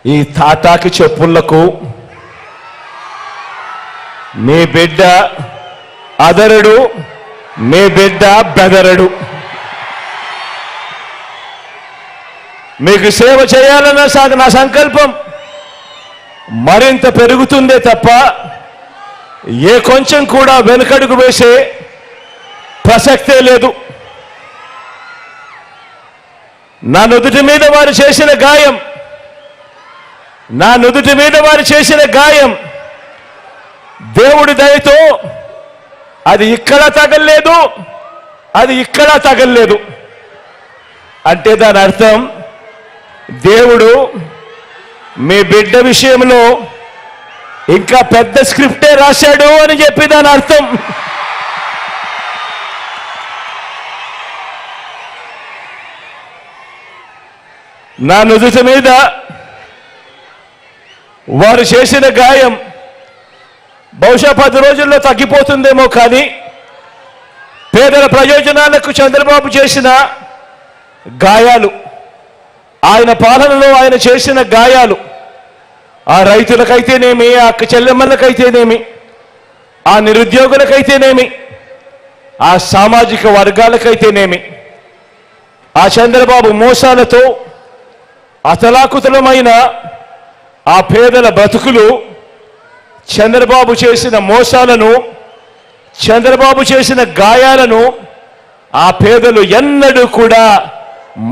ఈ తాటాకి చెప్పులకు మీ బిడ్డ అదరుడు, మీ బిడ్డ బెదరడు. మీకు సేవ చేయాలన్న నా సంకల్పం మరింత పెరుగుతుందే తప్ప ఏ కొంచెం కూడా వెనుకడుగు వేసే ప్రసక్తే లేదు. నా నుదుటి మీద వారు చేసిన గాయం, నా నుదుటి మీద వారు చేసిన గాయం దేవుడి దయతో అది ఇక్కడ తగల్లేదు, అది ఇక్కడ తగల్లేదు. అంటే దాని అర్థం దేవుడు మీ బిడ్డ విషయంలో ఇంకా పెద్ద స్క్రిప్టే రాశాడు అని చెప్పి దాని అర్థం. నా నుదుటి మీద వారు చేసిన గాయం బహుశా 10 రోజుల్లో తగ్గిపోతుందేమో, కానీ పేదల ప్రయోజనాలకు చంద్రబాబు చేసిన గాయాలు, ఆయన పాలనలో ఆయన చేసిన గాయాలు, ఆ రైతులకైతేనేమి, ఆ అక్క చెల్లెమ్మలకైతేనేమి, ఆ నిరుద్యోగులకైతేనేమి, ఆ సామాజిక వర్గాలకైతేనేమి, ఆ చంద్రబాబు మోసాలతో అతలాకుతలమైన ఆ పేదల బ్రతుకులు, చంద్రబాబు చేసిన మోసాలను, చంద్రబాబు చేసిన గాయాలను ఆ పేదలు ఎన్నడూ కూడా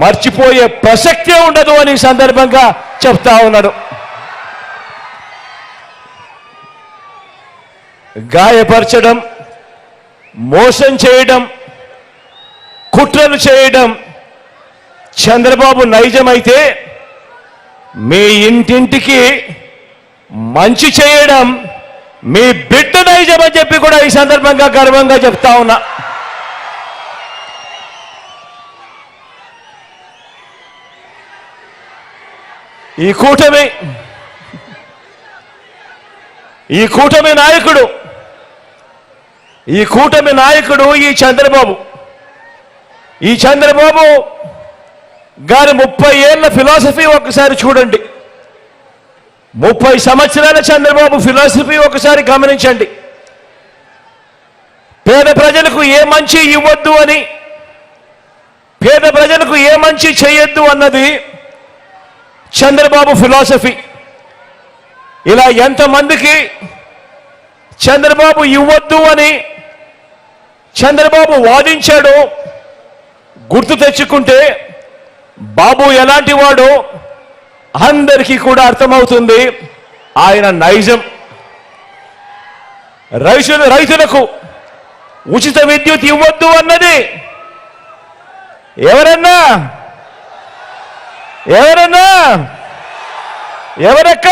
మర్చిపోయే ప్రసక్తే ఉండదు అని సందర్భంగా చెప్తా ఉన్నాడు. గాయపరచడం, మోసం చేయడం, కుట్రలు చేయడం చంద్రబాబు నైజమైతే, మీ ఇంటింటికి మంచి చేయడం మీ బిడ్డ నైజం అని చెప్పి కూడా ఈ సందర్భంగా గర్వంగా చెప్తా ఉన్నా. ఈ కూటమి నాయకుడు ఈ చంద్రబాబు గారి 30 ఏళ్ల ఫిలాసఫీ ఒకసారి చూడండి. 30 సంవత్సరాల చంద్రబాబు ఫిలాసఫీ ఒకసారి గమనించండి. పేద ప్రజలకు ఏ మంచి ఇవ్వద్దు అని, పేద ప్రజలకు ఏ మంచి చేయొద్దు అన్నది చంద్రబాబు ఫిలాసఫీ. ఇలా ఎంతమందికి చంద్రబాబు ఇవ్వద్దు అని చంద్రబాబు వాదించాడో గుర్తు తెచ్చుకుంటే బాబు ఎలాంటి వాడో అందరికీ కూడా అర్థమవుతుంది ఆయన నైజం. రైతులకు ఉచిత విద్యుత్ ఇవ్వద్దు అన్నది ఎవరక్క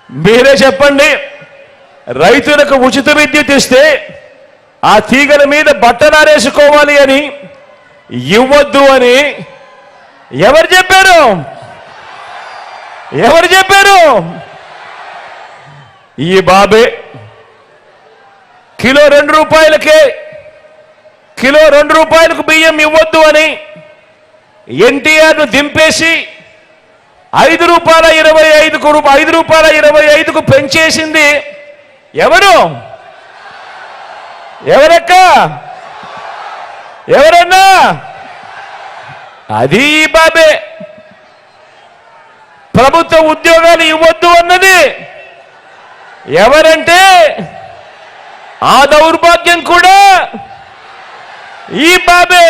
మీరే చెప్పండి. రైతులకు ఉచిత విద్యుత్ ఇస్తే ఆ తీగల మీద బట్టలారేసుకోవాలి అని ఇవ్వద్దు అని ఎవరు చెప్పారు? ఈ బాబే. కిలో 2 రూపాయలకు బియ్యం ఇవ్వద్దు అని ఎన్టీఆర్ను దింపేసి 5 రూపాయల 25కు పెంచేసింది ఎవరన్నా? అది ఈ బాబే. ప్రభుత్వ ఉద్యోగాలు ఇవ్వద్దు అన్నది ఎవరంటే ఆ దౌర్భాగ్యం కూడా ఈ బాబే.